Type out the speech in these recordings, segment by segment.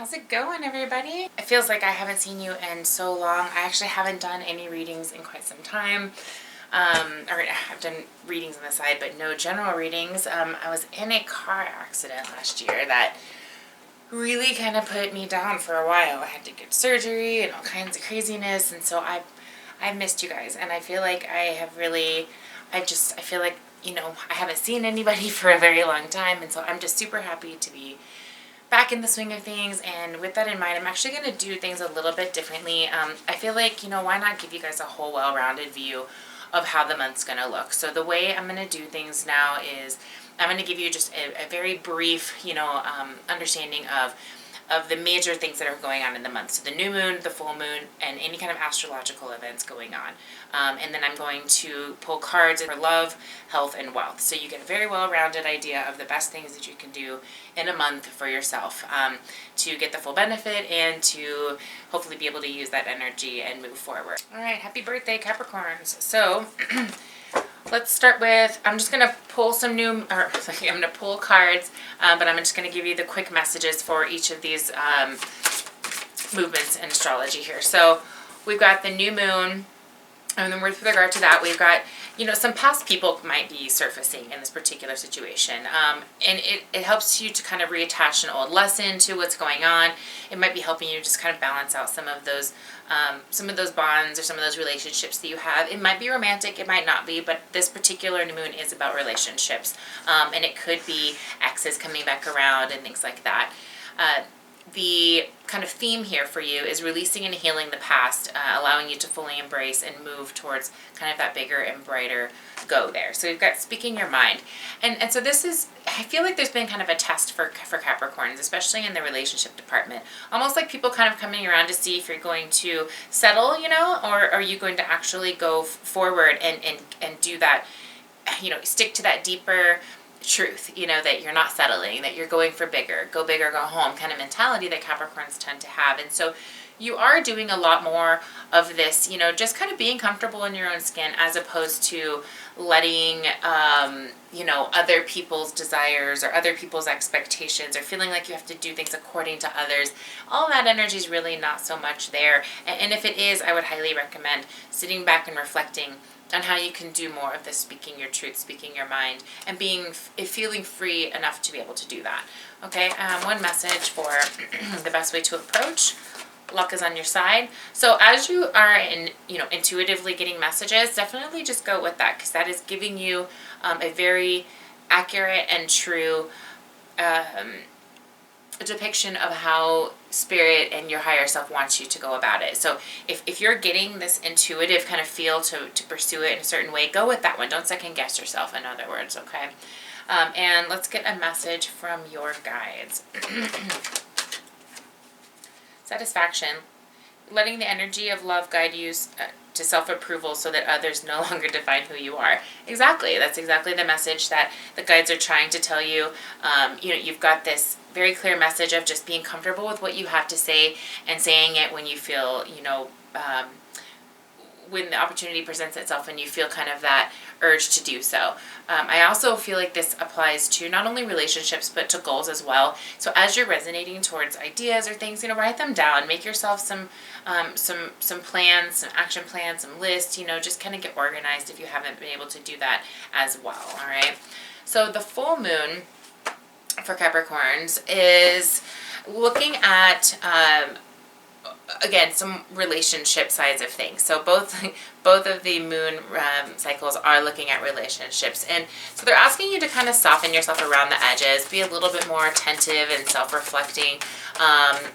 How's it going, everybody? It feels like I haven't seen you in so long. I actually haven't done any readings in quite some time. Or I've done readings on the side, but no general readings. I was in a car accident last year that really kind of put me down for a while. I had to get surgery and all kinds of craziness, and so I've missed you guys, and I feel like I feel like, I haven't seen anybody for a very long time, and so I'm just super happy to be back in the swing of things. And with that in mind, I'm actually going to do things a little bit differently. I feel like, why not give you guys a whole well-rounded view of how the month's going to look. So the way I'm going to do things now is I'm going to give you just a very brief, understanding of the major things that are going on in the month. So the new moon, the full moon, and any kind of astrological events going on. And then I'm going to pull cards for love, health, and wealth. So you get a very well-rounded idea of the best things that you can do in a month for yourself to get the full benefit and to hopefully be able to use that energy and move forward. All right, happy birthday, Capricorns. So let's start with, I'm just going to pull I'm going to pull cards, but I'm just going to give you the quick messages for each of these movements in astrology here. So we've got the new moon, and then with regard to that, we've got, some past people might be surfacing in this particular situation. And it helps you to kind of reattach an old lesson to what's going on. It might be helping you just kind of balance out some of those bonds or some of those relationships that you have. It might be romantic, it might not be, but this particular new moon is about relationships. And it could be exes coming back around and things like that. The kind of theme here for you is releasing and healing the past, allowing you to fully embrace and move towards kind of that bigger and brighter go there. So we've got speaking your mind. And so this is, I feel like there's been kind of a test for Capricorns, especially in the relationship department. Almost like people kind of coming around to see if you're going to settle, or are you going to actually go forward and do that, stick to that deeper truth, that you're not settling, that you're going for bigger, go home kind of mentality that Capricorns tend to have. And so you are doing a lot more of this, just kind of being comfortable in your own skin, as opposed to letting, other people's desires or other people's expectations, or feeling like you have to do things according to others. All that energy is really not so much there. And if it is, I would highly recommend sitting back and reflecting on how you can do more of this speaking your truth, speaking your mind, and feeling free enough to be able to do that. Okay, one message for the best way to approach. Luck is on your side. So as you are intuitively getting messages, definitely just go with that, because that is giving you a very accurate and true depiction of how spirit and your higher self wants you to go about it. So if you're getting this intuitive kind of feel to pursue it in a certain way, go with that one. Don't second guess yourself, in other words, okay? And let's get a message from your guides. Satisfaction. Letting the energy of love guide you to self-approval so that others no longer define who you are. Exactly. That's exactly the message that the guides are trying to tell you. You've got this very clear message of just being comfortable with what you have to say and saying it when you feel, when the opportunity presents itself and you feel kind of that urge to do so. I also feel like this applies to not only relationships, but to goals as well. So as you're resonating towards ideas or things, write them down. Make yourself some plans, some action plans, some lists, just kind of get organized if you haven't been able to do that as well, all right? So the full moon for Capricorns is looking at again, some relationship sides of things. So both of the moon cycles are looking at relationships, and so they're asking you to kind of soften yourself around the edges, be a little bit more attentive and self-reflecting,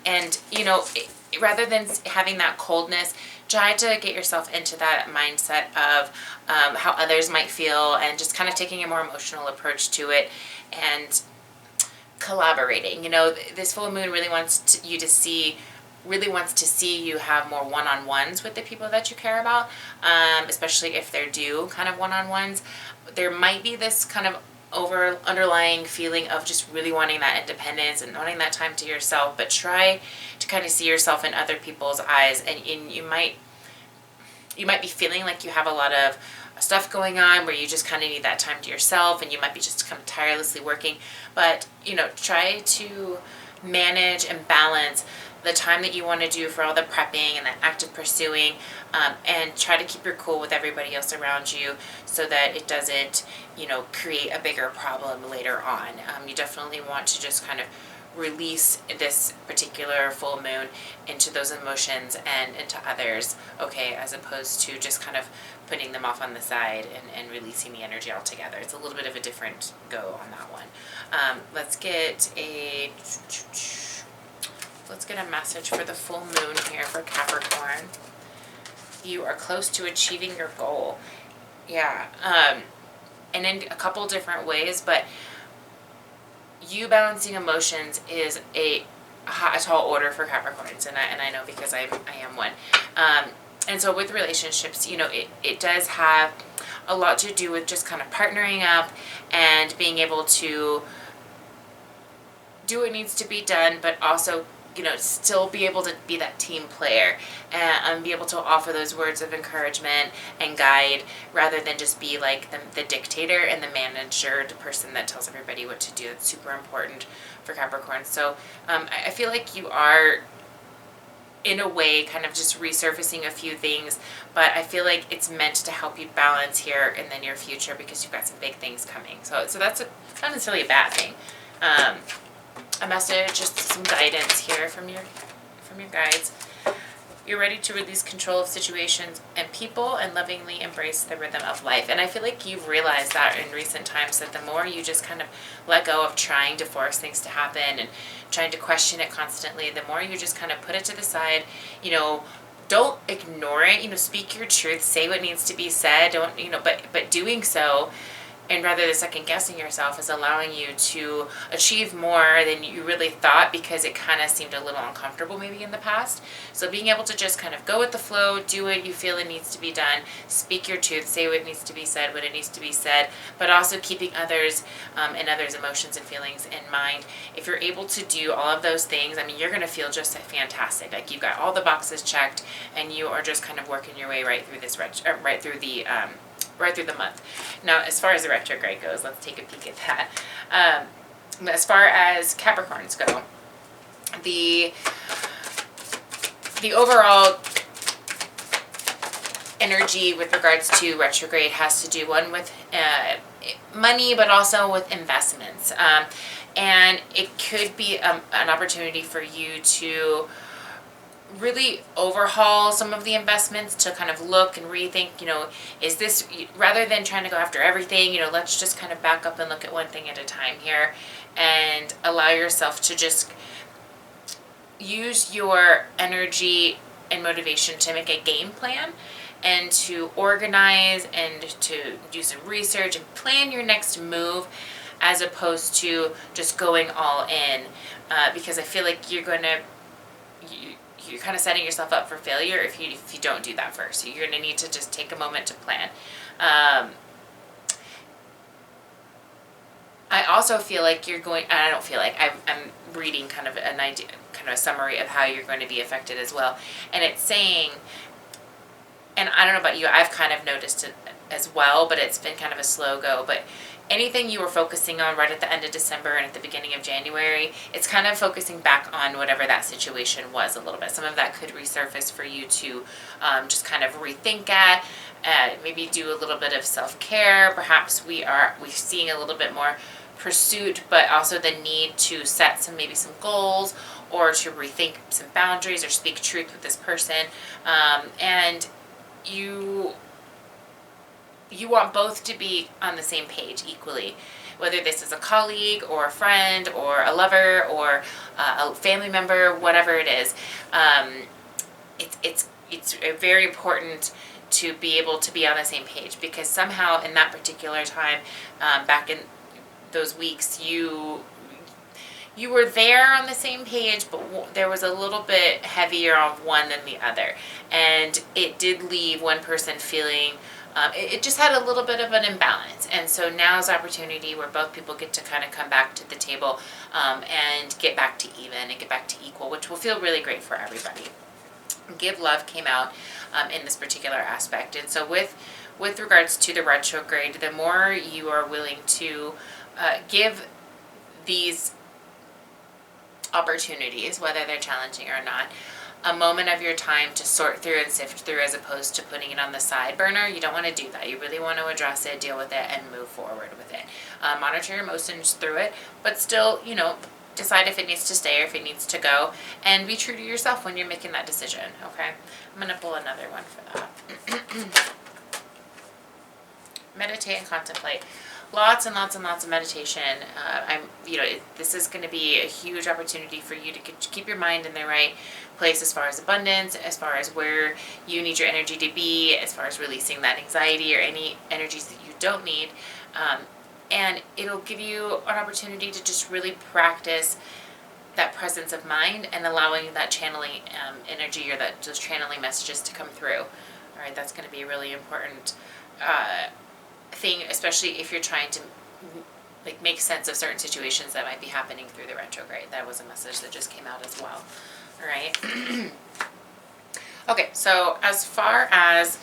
and rather than having that coldness, try to get yourself into that mindset of how others might feel, and just kind of taking a more emotional approach to it and collaborating. This full moon really wants to see you have more one-on-ones with the people that you care about, especially if they're due kind of one-on-ones. There might be this kind of underlying feeling of just really wanting that independence and wanting that time to yourself, but try to kind of see yourself in other people's eyes, and you might be feeling like you have a lot of stuff going on where you just kind of need that time to yourself, and you might be just kind of tirelessly working, but try to manage and balance the time that you want to do for all the prepping and the active pursuing, and try to keep your cool with everybody else around you so that it doesn't, create a bigger problem later on. You definitely want to just kind of release this particular full moon into those emotions and into others, okay, as opposed to just kind of putting them off on the side and releasing the energy altogether. It's a little bit of a different go on that one. Let's get a message for the full moon here for Capricorn. You are close to achieving your goal. Yeah, and in a couple different ways, but you balancing emotions is a tall order for Capricorns, and I know because I am one. And so with relationships, it does have a lot to do with just kind of partnering up and being able to do what needs to be done, but also still be able to be that team player and be able to offer those words of encouragement and guide rather than just be like the dictator and the manager, the person that tells everybody what to do. It's super important for Capricorn. So I feel like you are, in a way, kind of just resurfacing a few things, but I feel like it's meant to help you balance here in the near future because you've got some big things coming. So that's not necessarily a bad thing. A message, just some guidance here from your guides. You're ready to release control of situations and people and lovingly embrace the rhythm of life. And I feel like you've realized that in recent times, that the more you just kind of let go of trying to force things to happen and trying to question it constantly, the more you just kind of put it to the side, don't ignore it, speak your truth, say what needs to be said, don't, but doing so, and rather than second guessing yourself, is allowing you to achieve more than you really thought because it kind of seemed a little uncomfortable maybe in the past. So being able to just kind of go with the flow, do what you feel it needs to be done, speak your truth, say what needs to be said when it needs to be said, but also keeping others and others' emotions and feelings in mind. If you're able to do all of those things, you're going to feel just fantastic. Like you've got all the boxes checked and you are just kind of working your way right through this, right through the month. Now, as far as the retrograde goes, let's take a peek at that. As far as Capricorns go, the overall energy with regards to retrograde has to do, one, with money, but also with investments. And it could be an opportunity for you to really overhaul some of the investments, to kind of look and rethink, is this, rather than trying to go after everything, let's just kind of back up and look at one thing at a time here and allow yourself to just use your energy and motivation to make a game plan and to organize and to do some research and plan your next move, as opposed to just going all in, because I feel like you're kind of setting yourself up for failure if you don't do that first. So you're going to need to just take a moment to plan. I also feel like you're going, and I don't feel like, I'm reading kind of an idea, kind of a summary of how you're going to be affected as well. And it's saying, and I don't know about you, I've kind of noticed it as well, but it's been kind of a slow go, but anything you were focusing on right at the end of December and at the beginning of January, it's kind of focusing back on whatever that situation was a little bit. Some of that could resurface for you to just kind of rethink at, maybe do a little bit of self-care. Perhaps we're seeing a little bit more pursuit, but also the need to set some goals, or to rethink some boundaries, or speak truth with this person. And you want both to be on the same page equally, whether this is a colleague or a friend or a lover or a family member, whatever it is. It's very important to be able to be on the same page, because somehow in that particular time, back in those weeks, you were there on the same page, but there was a little bit heavier on one than the other, and it did leave one person feeling, it just had a little bit of an imbalance. And so now's the opportunity where both people get to kind of come back to the table and get back to even and get back to equal, which will feel really great for everybody. Give Love came out in this particular aspect. And so with regards to the retrograde, the more you are willing to give these opportunities, whether they're challenging or not. A moment of your time to sort through and sift through, as opposed to putting it on the side burner. You don't want to do that. You really want to address it, deal with it, and move forward with it. Monitor your emotions through it, but still, decide if it needs to stay or if it needs to go, and be true to yourself when you're making that decision, okay? I'm going to pull another one for that. Meditate and contemplate. Lots and lots and lots of meditation. This is going to be a huge opportunity for you to keep your mind in the right place as far as abundance, as far as where you need your energy to be, as far as releasing that anxiety or any energies that you don't need. And it'll give you an opportunity to just really practice that presence of mind and allowing that channeling energy, or those channeling messages to come through. All right, that's going to be a really important thing, especially if you're trying to make sense of certain situations that might be happening through the retrograde. That was a message that just came out as well. All right. Okay, so as far as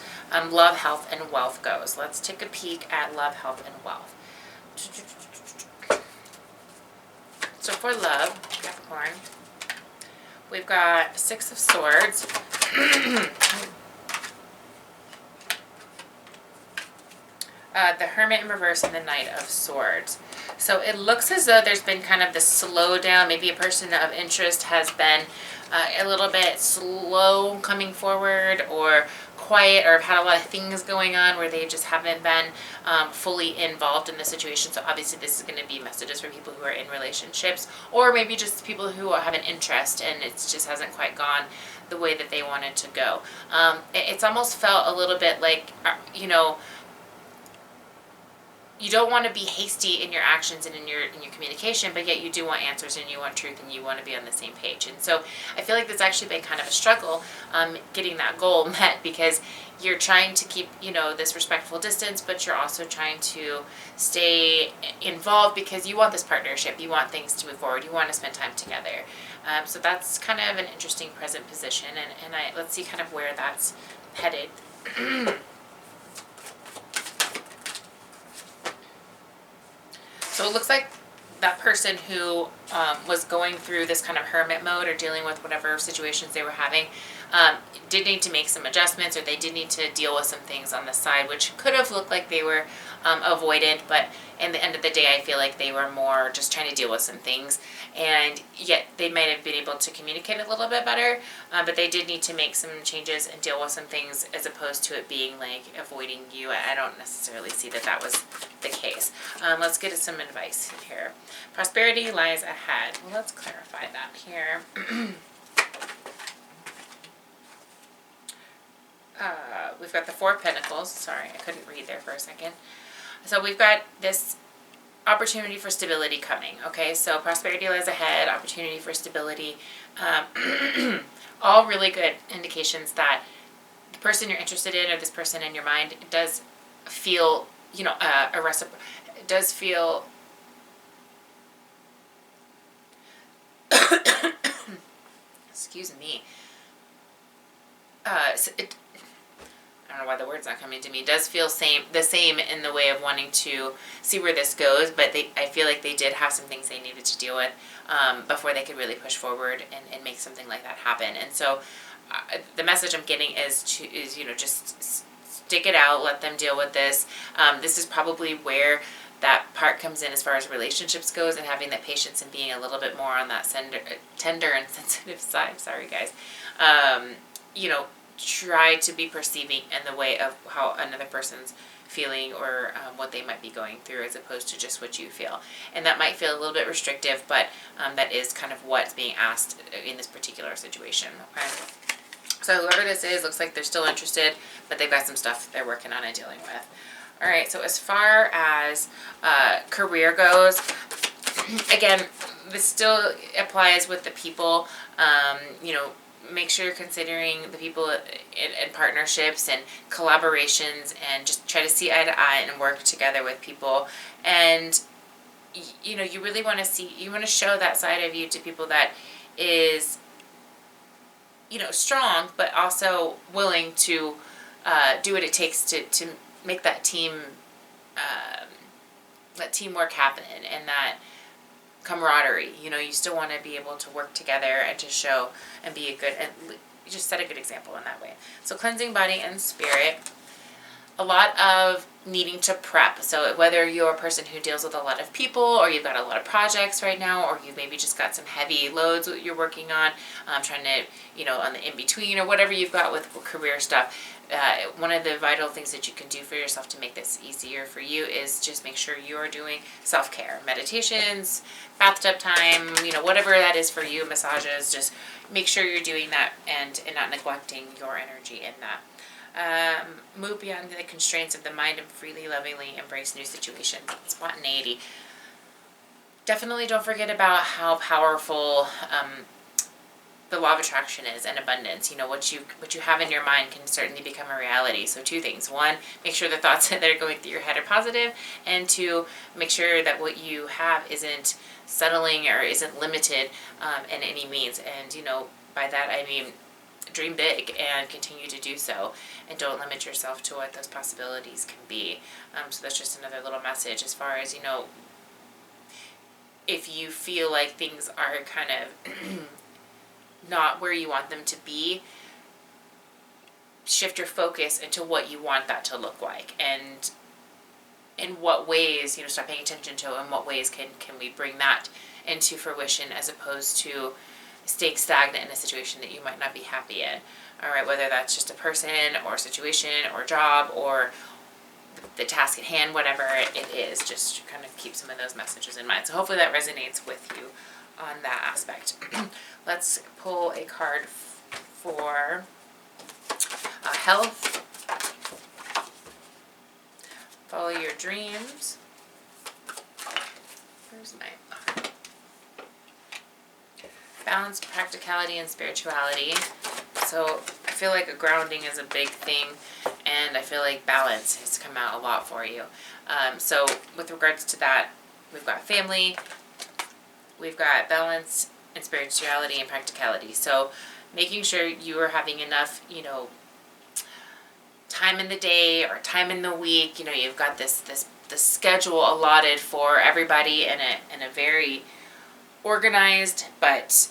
love, health, and wealth goes, let's take a peek at love, health, and wealth. So for love, Capricorn, we've got 6 of Swords. The Hermit in reverse and the Knight of Swords. So it looks as though there's been kind of this slowdown. Maybe a person of interest has been a little bit slow coming forward, or quiet, or have had a lot of things going on where they just haven't been fully involved in the situation. So obviously this is going to be messages for people who are in relationships, or maybe just people who have an interest and it just hasn't quite gone the way that they wanted to go. It's almost felt a little bit like, you don't want to be hasty in your actions and in your communication, but yet you do want answers and you want truth and you want to be on the same page. And so I feel like that's actually been kind of a struggle getting that goal met, because you're trying to keep this respectful distance, but you're also trying to stay involved because you want this partnership, you want things to move forward, you want to spend time together. So that's kind of an interesting present position, and let's see kind of where that's headed. So it looks like that person who was going through this kind of hermit mode, or dealing with whatever situations they were having, did need to make some adjustments, or they did need to deal with some things on the side, which could have looked like they were avoided, but in the end of the day, I feel like they were more just trying to deal with some things, and yet they might have been able to communicate a little bit better, but they did need to make some changes and deal with some things, as opposed to it being like avoiding you. I don't necessarily see that was the case. Let's get some advice here. Prosperity lies ahead. Well, let's clarify that here. We've got the 4 of Pentacles. Sorry, I couldn't read there for a second. So we've got this opportunity for stability coming. Okay, so prosperity lies ahead, opportunity for stability. All really good indications that the person you're interested in, or this person in your mind, does feel, a reciprocal. It does feel. Excuse me. I don't know why the word's not coming to me. It does feel the same in the way of wanting to see where this goes, but I feel like they did have some things they needed to deal with before they could really push forward and make something like that happen. And so the message I'm getting is just stick it out, let them deal with this. This is probably where that part comes in as far as relationships goes, and having that patience and being a little bit more on that tender and sensitive side. Sorry, guys. Try to be perceiving in the way of how another person's feeling, or what they might be going through, as opposed to just what you feel. And that might feel a little bit restrictive, but that is kind of what's being asked in this particular situation. Okay. So whoever this is, looks like they're still interested, but they've got some stuff they're working on and dealing with. All right, so as far as career goes, again, this still applies with the people. Make sure you're considering the people in partnerships and collaborations, and just try to see eye to eye and work together with people. And you really want to show that side of you to people that is strong, but also willing to do what it takes to make that teamwork happen, and that camaraderie. You know, you still want to be able to work together and to show and be a good, and you just set a good example in that way. So cleansing body and spirit. A lot of needing to prep. So whether you're a person who deals with a lot of people, or you've got a lot of projects right now, or you've maybe just got some heavy loads that you're working on, trying to, you know, on the in-between or whatever you've got with career stuff, one of the vital things that you can do for yourself to make this easier for you is just make sure you're doing self-care, meditations, bathtub time, you know, whatever that is for you, massages, just make sure you're doing that and not neglecting your energy in that. Move beyond the constraints of the mind and freely, lovingly embrace new situations. Spontaneity. Definitely don't forget about how powerful the law of attraction is, and abundance. You know, what you have in your mind can certainly become a reality. So two things. One, make sure the thoughts that are going through your head are positive, and two, make sure that what you have isn't settling or isn't limited in any means. And, you know, by that I mean dream big and continue to do so, and don't limit yourself to what those possibilities can be. So that's just another little message as far as, you know, if you feel like things are kind of not where you want them to be, shift your focus into what you want that to look like, and in what ways, you know, start paying attention to in what ways can we bring that into fruition, as opposed to staying stagnant in a situation that you might not be happy in. All right, whether that's just a person or situation or job or the task at hand, whatever it is, just kind of keep some of those messages in mind. So hopefully that resonates with you on that aspect. Let's pull a card for health. Follow your dreams. Where's my balance, practicality, and spirituality. So I feel like a grounding is a big thing, and I feel like balance has come out a lot for you. So with regards to that, we've got family, we've got balance and spirituality and practicality. So making sure you are having enough, you know, time in the day or time in the week. You know, you've got this schedule allotted for everybody in a very organized but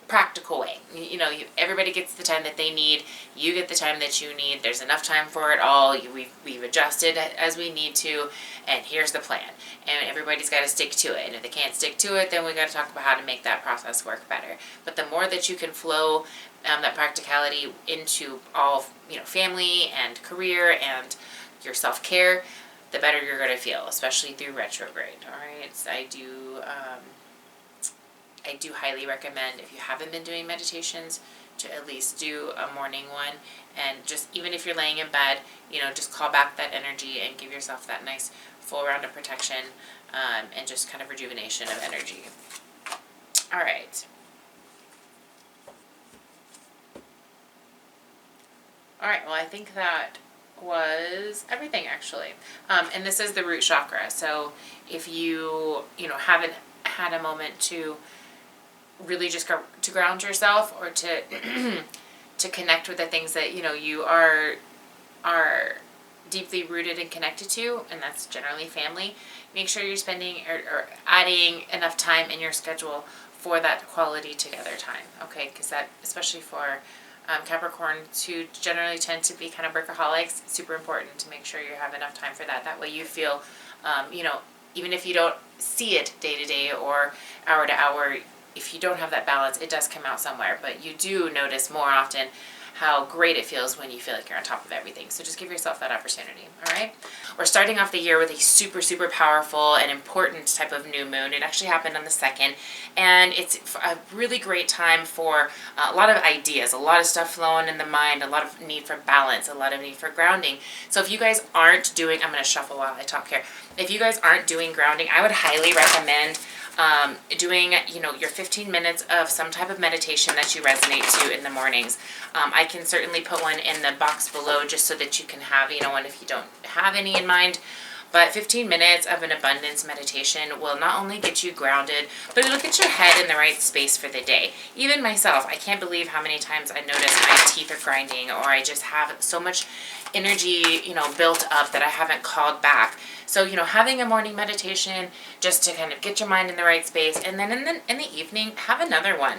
practical way. You know, everybody gets the time that they need. You get the time that you need. There's enough time for it all. We've adjusted as we need to, and here's the plan. And everybody's got to stick to it. And if they can't stick to it, then we got to talk about how to make that process work better. But the more that you can flow that practicality into all, you know, family and career and your self-care, the better you're going to feel, especially through retrograde. All right, so I do highly recommend, if you haven't been doing meditations, to at least do a morning one. And just, even if you're laying in bed, you know, just call back that energy and give yourself that nice full round of protection and just kind of rejuvenation of energy. All right. All right, well, I think that was everything, actually. And this is the root chakra. So if you haven't had a moment to really just go to ground yourself, or to to connect with the things that you are deeply rooted and connected to, and that's generally family, make sure you're spending or adding enough time in your schedule for that quality together time. Okay, because that, especially for Capricorns who generally tend to be kind of workaholics, it's super important to make sure you have enough time for that. That way you feel, even if you don't see it day to day or hour to hour, if you don't have that balance, it does come out somewhere. But you do notice more often how great it feels when you feel like you're on top of everything. So just give yourself that opportunity, all right? We're starting off the year with a super, super powerful and important type of new moon. It actually happened on the 2nd, and it's a really great time for a lot of ideas, a lot of stuff flowing in the mind, a lot of need for balance, a lot of need for grounding. So if you guys aren't doing, I'm going to shuffle while I talk here. If you guys aren't doing grounding, I would highly recommend doing, your 15 minutes of some type of meditation that you resonate to in the mornings. I can certainly put one in the box below just so that you can have, one if you don't have any in mind. But 15 minutes of an abundance meditation will not only get you grounded, but it'll get your head in the right space for the day. Even myself, I can't believe how many times I notice my teeth are grinding, or I just have so much energy, built up that I haven't called back. So, having a morning meditation just to kind of get your mind in the right space, and then in the evening, have another one.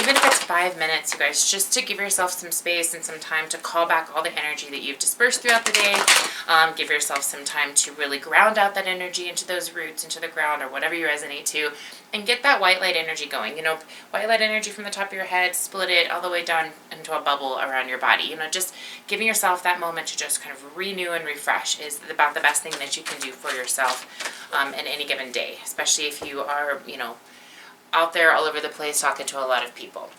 Even if it's 5 minutes, you guys, just to give yourself some space and some time to call back all the energy that you've dispersed throughout the day. Give yourself some time to really ground out that energy into those roots, into the ground, or whatever you resonate to, and get that white light energy going. White light energy from the top of your head, split it all the way down into a bubble around your body. Just giving yourself that moment to just kind of renew and refresh is about the best thing that you can do for yourself in any given day, especially if you are, out there all over the place talking to a lot of people.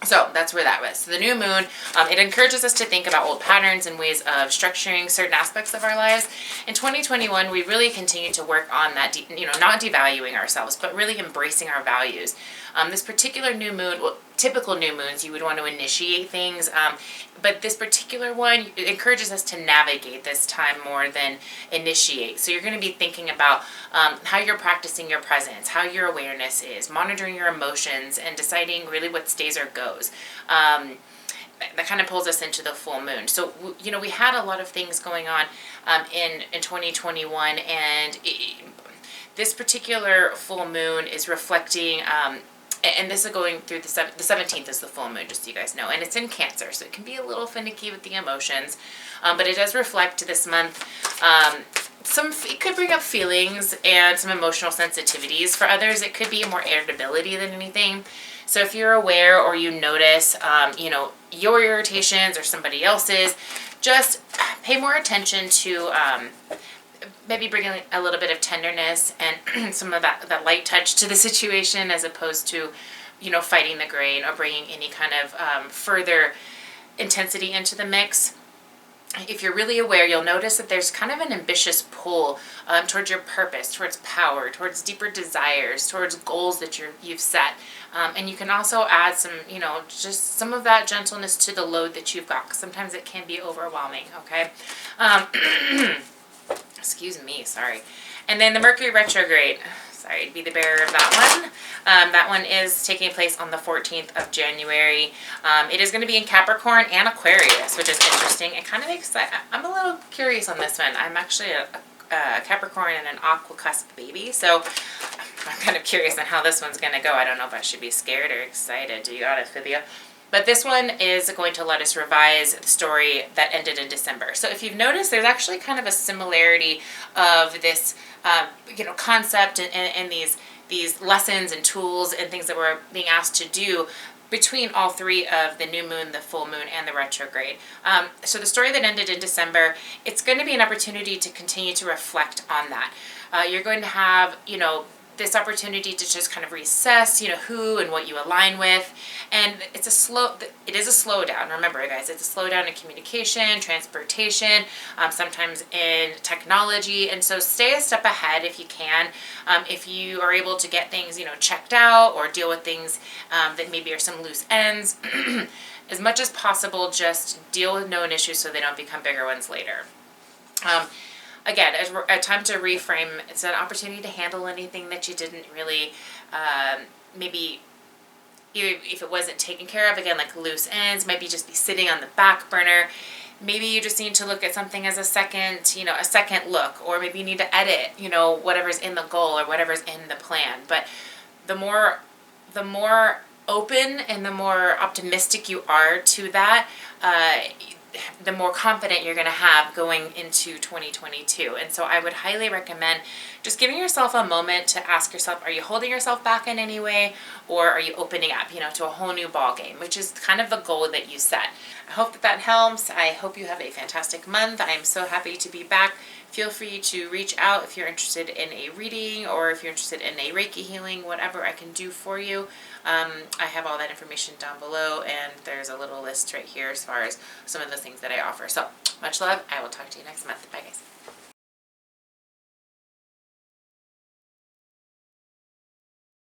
So that's where that was. So the new moon, it encourages us to think about old patterns and ways of structuring certain aspects of our lives. In 2021, we really continue to work on that, not devaluing ourselves, but really embracing our values. This particular new moon, typical new moons, you would want to initiate things, but this particular one, it encourages us to navigate this time more than initiate. So you're going to be thinking about how you're practicing your presence, how your awareness is, monitoring your emotions, and deciding really what stays or goes. That kind of pulls us into the full moon. So, we had a lot of things going on in 2021, and this particular full moon is reflecting, and this is going through the 17th is the full moon, just so you guys know, and it's in Cancer, so it can be a little finicky with the emotions, but it does reflect this month. It could bring up feelings and some emotional sensitivities. For others, it could be more irritability than anything. So if you're aware or you notice, your irritations or somebody else's, just pay more attention to maybe bringing a little bit of tenderness and some of that light touch to the situation, as opposed to, fighting the grain or bringing any kind of further intensity into the mix. If you're really aware, you'll notice that there's kind of an ambitious pull towards your purpose, towards power, towards deeper desires, towards goals that you've set. And you can also add some, just some of that gentleness to the load that you've got, because sometimes it can be overwhelming, okay? Excuse me, sorry. And then the Mercury Retrograde. Sorry to be the bearer of that one. That one is taking place on the 14th of January. It is going to be in Capricorn and Aquarius, which is interesting. It kind of makes, I'm a little curious on this one. I'm actually a Capricorn and an Aqua cusp baby, so I'm kind of curious on how this one's going to go. I don't know if I should be scared or excited, to be honest with you. But this one is going to let us revise the story that ended in December. So if you've noticed, there's actually kind of a similarity of this, concept and these lessons and tools and things that we're being asked to do between all three of the new moon, the full moon, and the retrograde. So the story that ended in December, it's going to be an opportunity to continue to reflect on that. You're going to have, this opportunity to just kind of reassess, who and what you align with. And it is a slowdown. Remember, guys, it's a slowdown in communication, transportation, sometimes in technology. And so stay a step ahead if you can. If you are able to get things, checked out, or deal with things that maybe are some loose ends, as much as possible, just deal with known issues so they don't become bigger ones later. Again, a time to reframe. It's an opportunity to handle anything that you didn't really, maybe, if it wasn't taken care of, again, like loose ends, maybe just be sitting on the back burner. Maybe you just need to look at something as a second look, or maybe you need to edit, whatever's in the goal or whatever's in the plan. But the more open and the more optimistic you are to that, the more confident you're going to have going into 2022. And so I would highly recommend just giving yourself a moment to ask yourself, are you holding yourself back in any way, or are you opening up, to a whole new ball game, which is kind of the goal that you set. I hope that helps. I hope you have a fantastic month. I am so happy to be back. Feel free to reach out if you're interested in a reading, or if you're interested in a Reiki healing, whatever I can do for you. I have all that information down below, and there's a little list right here as far as some of the things that I offer. So much love. I will talk to you next month. Bye, guys.